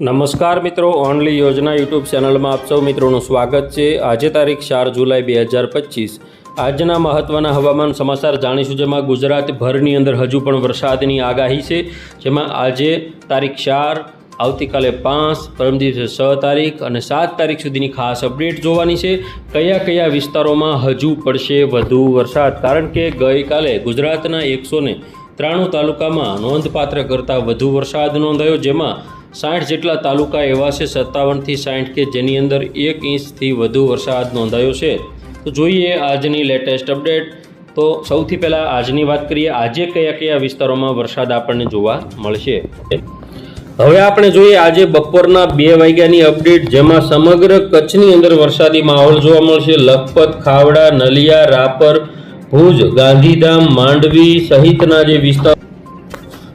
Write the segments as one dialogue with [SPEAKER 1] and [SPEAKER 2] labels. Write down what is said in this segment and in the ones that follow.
[SPEAKER 1] નમસ્કાર મિત્રો, ઓનલી યોજના યુટ્યુબ ચેનલમાં આપ સૌ મિત્રોનું સ્વાગત છે। આજે તારીખ 4 જુલાઈ 2025 આજના મહત્વના હવામાન સમાચાર જાણીશું, જેમાં ગુજરાતભરની અંદર હજુ પણ વરસાદની આગાહી છે। જેમાં આજે તારીખ 4, આવતીકાલે 5, પરમ દિવસે 6 તારીખ અને 7 તારીખ સુધીની ખાસ અપડેટ જોવાની છે। કયા કયા વિસ્તારોમાં હજુ પડશે વધુ વરસાદ, કારણ કે ગઈકાલે ગુજરાતના 193 તાલુકામાં નોંધપાત્ર કરતાં વધુ વરસાદ નોંધાયો, જેમાં 60 જેટલા તાલુકા એવા છે 57 થી 60 કે જેની અંદર 1 ઇંચથી વધુ વરસાદ નોંધાયો છે। તો જોઈએ આજની લેટેસ્ટ અપડેટ। તો સૌથી પહેલાં આજની વાત કરીએ, આજે કયા કયા વિસ્તારોમાં વરસાદ આપણને જોવા મળશે। હવે આપણે જોઈએ આજે બપોરના 2 વાગ્યાની અપડેટ, જેમાં સમગ્ર કચ્છની અંદર વરસાદી માહોલ જોવા મળશે। લખપત, ખાવડા, નલિયા, રાપર, ભુજ, ગાંધીધામ, માંડવી સહિતના જે વિસ્તારો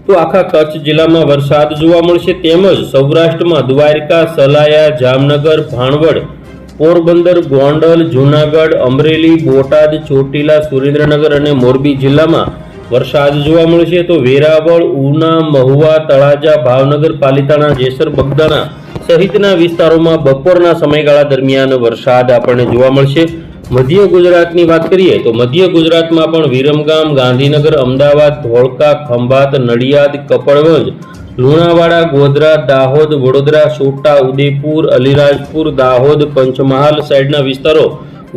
[SPEAKER 1] તો આખા કચ્છ જિલ્લામાં વરસાદ જોવા મળશે। તેમજ સૌરાષ્ટ્રમાં દ્વારકા, સલાયા, જામનગર, ભાણવડ, પોરબંદર, ગોંડલ, જૂનાગઢ, અમરેલી, બોટાદ, ચોટીલા, સુરેન્દ્રનગર અને મોરબી જિલ્લામાં વરસાદ જોવા મળશે। તો વેરાવળ, ઉના, મહુવા, તળાજા, ભાવનગર, પાલિતાણા, જેસર, બગદાણા સહિતના વિસ્તારોમાં બપોરના સમયગાળા દરમિયાન વરસાદ આપણને જોવા મળશે। મધ્ય ગુજરાતની વાત કરીએ તો મધ્ય ગુજરાતમાં પણ વિરમગામ, ગાંધીનગર, અમદાવાદ, ધોળકા, ખંભાત, નડિયાદ, કપડવંજ, લુણાવાડા, ગોધરા, દાહોદ, વડોદરા, છોટા ઉદેપુર, અલીરાજપુર, દાહોદ, પંચમહાલ સાઈડના વિસ્તારો,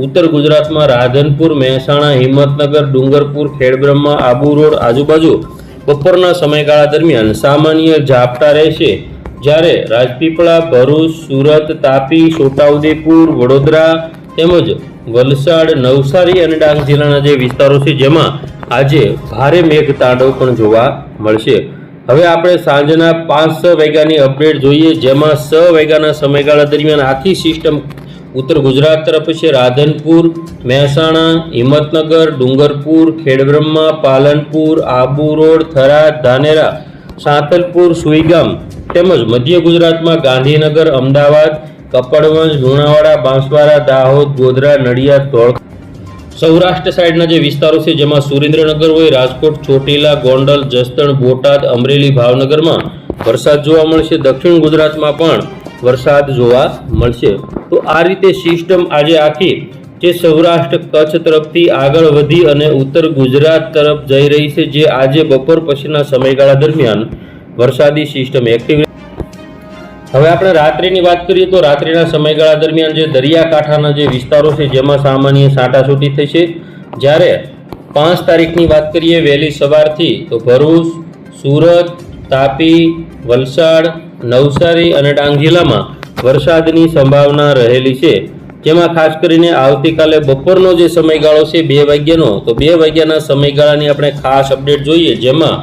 [SPEAKER 1] ઉત્તર ગુજરાતમાં રાધનપુર, મહેસાણા, હિંમતનગર, ડુંગરપુર, ખેડબ્રહ્મા, આબુ રોડ આજુબાજુ બપોરના સમયગાળા દરમિયાન સામાન્ય ઝાપટા રહેશે। જ્યારે રાજપીપળા, ભરૂચ, સુરત, તાપી, છોટાઉદેપુર, વડોદરા તેમજ વલસાડ, નવસારી અને ડાંગ જિલ્લાના જે વિસ્તારો છે જેમાં આજે ભારે મેઘ તાંડવ પણ જોવા મળશે। હવે આપણે સાંજના 5-6 વાગ્યાની અપડેટ જોઈએ, જેમાં 6 વાગ્યાના સમયગાળા દરમિયાન આખી સિસ્ટમ ઉત્તર ગુજરાત તરફ છે। રાધનપુર, મહેસાણા, હિંમતનગર, ડુંગરપુર, ખેડબ્રહ્મા, પાલનપુર, આબુ રોડ, થરાદ, ધાનેરા, સાંતલપુર, સુઈગામ તેમજ મધ્ય ગુજરાતમાં ગાંધીનગર, અમદાવાદ, કપડવંજ, લુણાવાડા, બાંસવાડા, દાહોદ, ગોધરા, નડિયાદ, ધોળકા સૌરાષ્ટ્ર સાઈડના જે વિસ્તારો છે જેમાં સુરેન્દ્રનગર હોય, રાજકોટ, ચોટીલા, ગોંડલ, જસદણ, બોટાદ, અમરેલી, ભાવનગરમાં વરસાદ જોવા મળશે। દક્ષિણ ગુજરાતમાં પણ વરસાદ જોવા મળશે। તો આ રીતે સિસ્ટમ આજે આખી જે સૌરાષ્ટ્ર કચ્છ તરફથી આગળ વધી અને ઉત્તર ગુજરાત તરફ જઈ રહી છે, જે આજે બપોર પછીના સમયગાળા દરમિયાન વરસાદી સિસ્ટમ એક્ટિવ। હવે આપણે રાત્રિની વાત કરીએ તો રાત્રિના સમયગાળા દરમિયાન જે દરિયાકાંઠાના જે વિસ્તારો છે જેમાં સામાન્ય છાંટાછૂટી થશે। જ્યારે 5 તારીખની વાત કરીએ વહેલી સવારથી તો ભરૂચ, સુરત, તાપી, વલસાડ, નવસારી અને ડાંગ જિલ્લામાં વરસાદની સંભાવના રહેલી છે। જેમાં ખાસ કરીને આવતીકાલે બપોરનો જે સમયગાળો છે 2 વાગ્યાનો, તો 2 વાગ્યાના સમયગાળાની આપણે ખાસ અપડેટ જોઈએ, જેમાં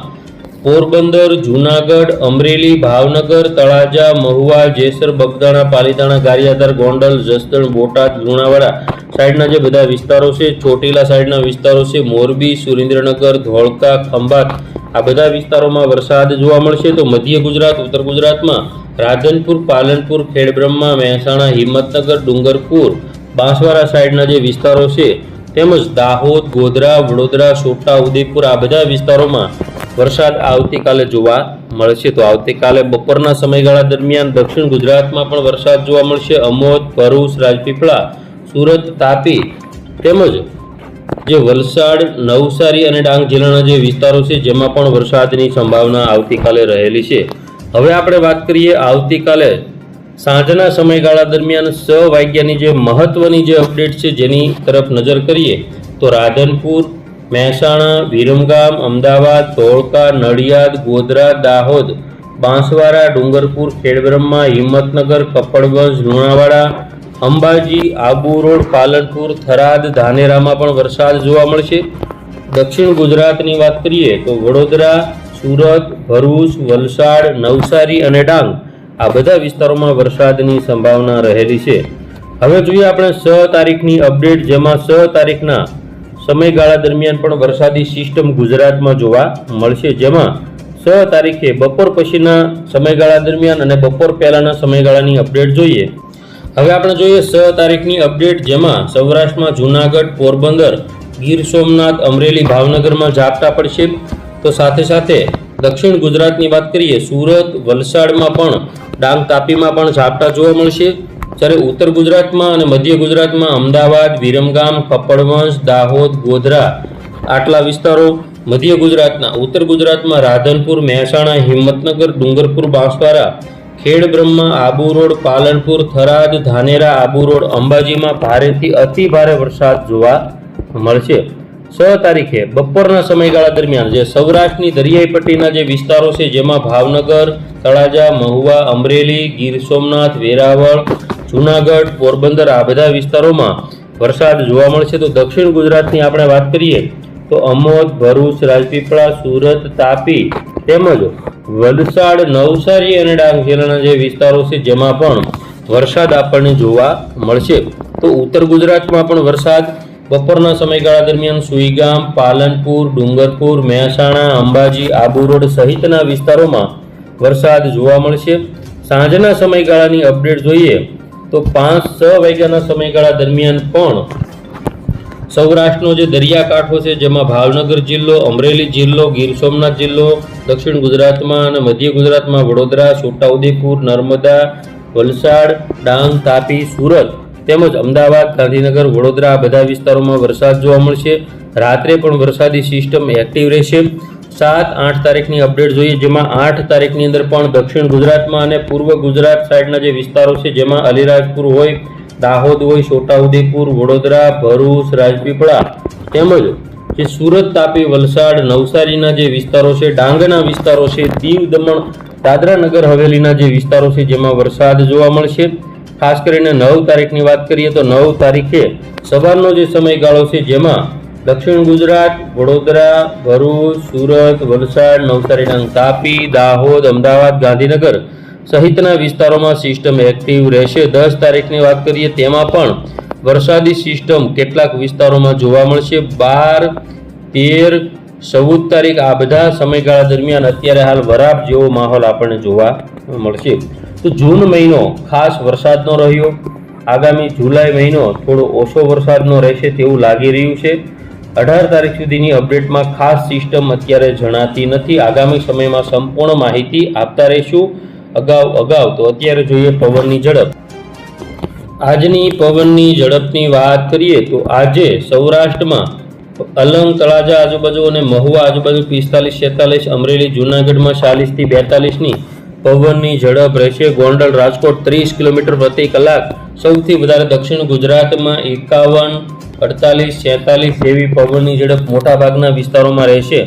[SPEAKER 1] પોરબંદર, જૂનાગઢ, અમરેલી, ભાવનગર, તળાજા, મહુવા, જેસર, બગદાણા, પાલિતાણા, ગારિયાધાર, ગોંડલ, જસદણ, બોટાદ, લુણાવાડા સાઈડના જે બધા વિસ્તારો છે, ચોટીલા સાઈડના વિસ્તારો છે, મોરબી, સુરેન્દ્રનગર, ધોળકા, ખંભાત આ બધા વિસ્તારોમાં વરસાદ જોવા મળશે। તો મધ્ય ગુજરાત, ઉત્તર ગુજરાતમાં રાધનપુર, પાલનપુર, ખેડબ્રહ્મા, મહેસાણા, હિંમતનગર, ડુંગરપુર, બાંસવાડા સાઈડના જે વિસ્તારો છે તેમજ દાહોદ, ગોધરા, વડોદરા, છોટા ઉદેપુર આ બધા વિસ્તારોમાં વરસાદ આવતીકાલે જોવા મળશે। તો આવતીકાલે બપોરના સમયગાળા દરમિયાન દક્ષિણ ગુજરાતમાં પણ વરસાદ જોવા મળશે। અમોદ, ભરૂચ, રાજપીપળા, સુરત, તાપી તેમજ જે વલસાડ, નવસારી અને ડાંગ જિલ્લાના જે વિસ્તારો છે જેમાં પણ વરસાદની સંભાવના આવતીકાલે રહેલી છે। હવે આપણે વાત કરીએ આવતીકાલે સાંજના સમયગાળા દરમિયાન 6 વાગ્યાની જે મહત્વની જે અપડેટ છે જેની તરફ નજર કરીએ તો રાધનપુર, મહેસાણા, વિરમગામ, અમદાવાદ, ધોળકા, નડિયાદ, ગોધરા, દાહોદ, બાંસવાડા, ડુંગરપુર, ખેડબ્રહ્મા, હિંમતનગર, કપડવંજ, લુણાવાડા, અંબાજી, આબુ રોડ, પાલનપુર, થરાદ, ધાનેરામાં પણ વરસાદ જોવા મળશે। દક્ષિણ ગુજરાતની વાત કરીએ તો વડોદરા, સુરત, ભરૂચ, વલસાડ, નવસારી અને ડાંગ આ બધા વિસ્તારોમાં વરસાદની સંભાવના રહેલી છે। હવે જોઈએ આપણે 6 તારીખની અપડેટ, જેમાં 6 તારીખના સમયગાળા દરમિયાન પણ વરસાદી સિસ્ટમ ગુજરાતમાં જોવા મળશે। જેમાં 6 તારીખે બપોર પછીના સમયગાળા દરમિયાન અને બપોર પહેલાના સમયગાળાની અપડેટ જોઈએ। હવે આપણે જોઈએ 6 તારીખની અપડેટ, જેમાં સૌરાષ્ટ્રમાં જૂનાગઢ, પોરબંદર, ગીર સોમનાથ, અમરેલી, ભાવનગરમાં ઝાપટા પડશે। તો સાથે સાથે દક્ષિણ ગુજરાતની વાત કરીએ સુરત, વલસાડમાં પણ ડાંગ તાપીમાં પણ ઝાપટા જોવા મળશે, જ્યારે ઉત્તર ગુજરાતમાં અને મધ્ય ગુજરાતમાં અમદાવાદ, વિરમગામ, કપડવંશ, દાહોદ, ગોધરા આટલા વિસ્તારો, મધ્ય ગુજરાતના ઉત્તર ગુજરાતમાં રાધનપુર, મહેસાણા, હિંમતનગર, ડુંગરપુર, બાંસવાડા, ખેડબ્રહ્મા, આબુ રોડ, પાલનપુર, થરાદ, ધાનેરા, આબુ રોડ, અંબાજીમાં ભારેથી અતિ ભારે વરસાદ જોવા મળશે. 6 તારીખે બપોરના સમયગાળા દરમિયાન જે સૌરાષ્ટ્રની દરિયાઈ પટ્ટીના જે વિસ્તારો છે જેમાં ભાવનગર, તળાજા, મહુવા, અમરેલી, ગીર સોમનાથ, વેરાવળ, જૂનાગઢ, પોરબંદર આ બધા વિસ્તારોમાં વરસાદ જોવા મળશે. તો દક્ષિણ ગુજરાતની આપણે વાત કરીએ તો અમોદ, ભરૂચ, રાજપીપળા, સુરત, તાપી તેમજ વલસાડ, નવસારી અને ડાંગ જિલ્લાના જે વિસ્તારો છે જેમાં પણ વરસાદ આપણને જોવા મળશે. તો ઉત્તર ગુજરાતમાં પણ વરસાદ બપોરના સમયગાળા દરમિયાન સુઈગામ, પાલનપુર, ડુંગરપુર, મહેસાણા, અંબાજી, આબુ રોડ સહિતના વિસ્તારોમાં વરસાદ જોવા મળશે. સાંજના સમયગાળાની અપડેટ જોઈએ તો 5-6 વાગ્યાના સમયગાળા દરમિયાન પણ સૌરાષ્ટ્રનો જે દરિયાકાંઠો છે જેમાં ભાવનગર જિલ્લો, અમરેલી જિલ્લો, ગીર સોમનાથ જિલ્લો, દક્ષિણ ગુજરાતમાં અને મધ્ય ગુજરાતમાં વડોદરા, છોટાઉદેપુર, નર્મદા, વલસાડ, ડાંગ, તાપી, સુરત તેમજ અમદાવાદ, ગાંધીનગર, વડોદરા આ બધા વિસ્તારોમાં વરસાદ જોવા મળશે. રાત્રે પણ વરસાદી સિસ્ટમ એક્ટિવ રહેશે. 7-8 તારીખની અપડેટ જોઈએ જેમાં 8 તારીખની અંદર પણ દક્ષિણ ગુજરાતમાં અને પૂર્વ ગુજરાત સાઈડના જે વિસ્તારો છે જેમાં અલીરાજપુર હોય, દાહોદ હોય, છોટાઉદેપુર, વડોદરા, ભરૂચ, રાજપીપળા તેમજ જે સુરત, તાપી, વલસાડ, નવસારીના જે વિસ્તારો છે, ડાંગના વિસ્તારો છે, દીવ, દમણ, દાદરા નગર હવેલીના જે વિસ્તારો છે જેમાં વરસાદ જોવા મળશે. ખાસ કરીને 9 તારીખની વાત કરીએ તો 9 તારીખે સવારનો જે સમયગાળો છે જેમાં દક્ષિણ ગુજરાત, વડોદરા, ભરૂચ, સુરત, વલસાડ, નવસારી, ડાંગ, તાપી, દાહોદ, અમદાવાદ, ગાંધીનગર સહિતના વિસ્તારોમાં સિસ્ટમ એક્ટિવ રહેશે. 10 તારીખની વાત કરીએ તેમાં પણ વરસાદી સિસ્ટમ કેટલાક વિસ્તારોમાં જોવા મળશે. 12, 13, 14 તારીખ આ બધા સમયગાળા દરમિયાન અત્યારે હાલ વરાપ જેવો માહોલ આપણને જોવા મળશે. તો જૂન મહિનો ખાસ વરસાદનો રહ્યો. આગામી જુલાઈ મહિનો થોડો ઓછો વરસાદનો રહેશે તેવું લાગી રહ્યું છે. 18 તારીખ સુધીની અપડેટમાં ખાસ સિસ્ટમ અત્યારે જણાતી નથી. આગામી સમયમાં સંપૂર્ણ માહિતી આપતા રહીશું અગાઉ. તો અત્યારે જોઈએ પવનની ઝડપ. આજની પવનની ઝડપની વાત કરીએ તો આજે સૌરાષ્ટ્રમાં અલંગ, તળાજા આજુબાજુ અને મહુવા આજુબાજુ 45-46, અમરેલી, જૂનાગઢમાં 40-42ની પવનની ઝડપ રહેશે. ગોંડલ, રાજકોટ 30 કિલોમીટર પ્રતિ કલાક. સૌથી વધારે દક્ષિણ ગુજરાતમાં 51, 48, 46 જેવી પવનની ઝડપ મોટાભાગના વિસ્તારોમાં રહેશે.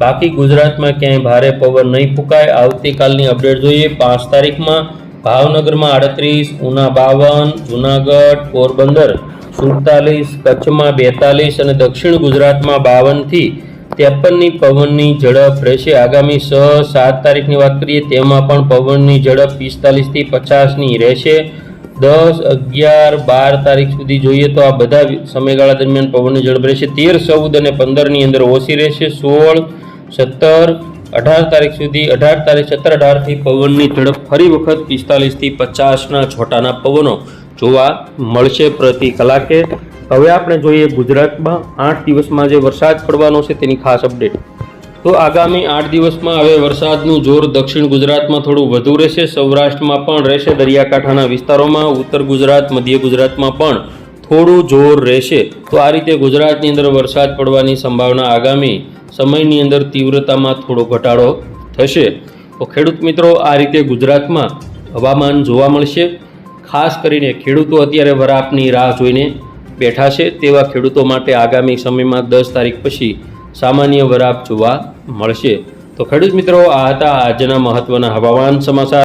[SPEAKER 1] બાકી ગુજરાતમાં ક્યાંય ભારે પવન નહીં ફૂંકાય. આવતીકાલની અપડેટ જોઈએ. 5 તારીખમાં ભાવનગરમાં 38, ઉના 52, જૂનાગઢ, પોરબંદર 47, કચ્છમાં 42 અને દક્ષિણ ગુજરાતમાં 52 થી 53ની પવનની ઝડપ રહેશે. આગામી 6-7 તારીખની વાત કરીએ તેમાં પણ પવનની ઝડપ 45 થી 50ની રહેશે. 10, 11, 12 તારીખ સુધી જોઈએ તો આ બધા સમયગાળા દરમિયાન પવનની ઝડપ રહેશે. 13, 14 અને 15ની અંદર ઓછી રહેશે. 16, 17, 18 તારીખ સુધી 18 તારીખ 17, 18થી પવનની ઝડપ ફરી વખત 45 થી 50ના છોટાના પવનો જોવા મળશે પ્રતિ કલાકે. હવે આપણે જોઈએ ગુજરાતમાં 8 દિવસમાં જે વરસાદ પડવાનો છે તેની ખાસ અપડેટ. તો આગામી 8 દિવસમાં હવે વરસાદનું જોર દક્ષિણ ગુજરાતમાં થોડું વધુ રહેશે. સૌરાષ્ટ્રમાં પણ રહેશે, દરિયાકાંઠાના વિસ્તારોમાં, ઉત્તર ગુજરાત, મધ્ય ગુજરાતમાં પણ થોડું જોર રહેશે. તો આ રીતે ગુજરાતની અંદર વરસાદ પડવાની સંભાવના આગામી સમયની અંદર તીવ્રતામાં થોડો ઘટાડો થશે. તો ખેડૂત મિત્રો આ રીતે ગુજરાતમાં હવામાન જોવા મળશે. ખાસ કરીને ખેડૂતો અત્યારે વરાપની રાહ જોઈને બેઠા છે. તેવા ખેડૂતો માટે આગામી સમયમાં 10 તારીખ પછી સામાન્ય વરાપ જોવા મળશે. તો ખેડૂત મિત્રો આ હતા આજના મહત્વના હવામાન સમાચાર.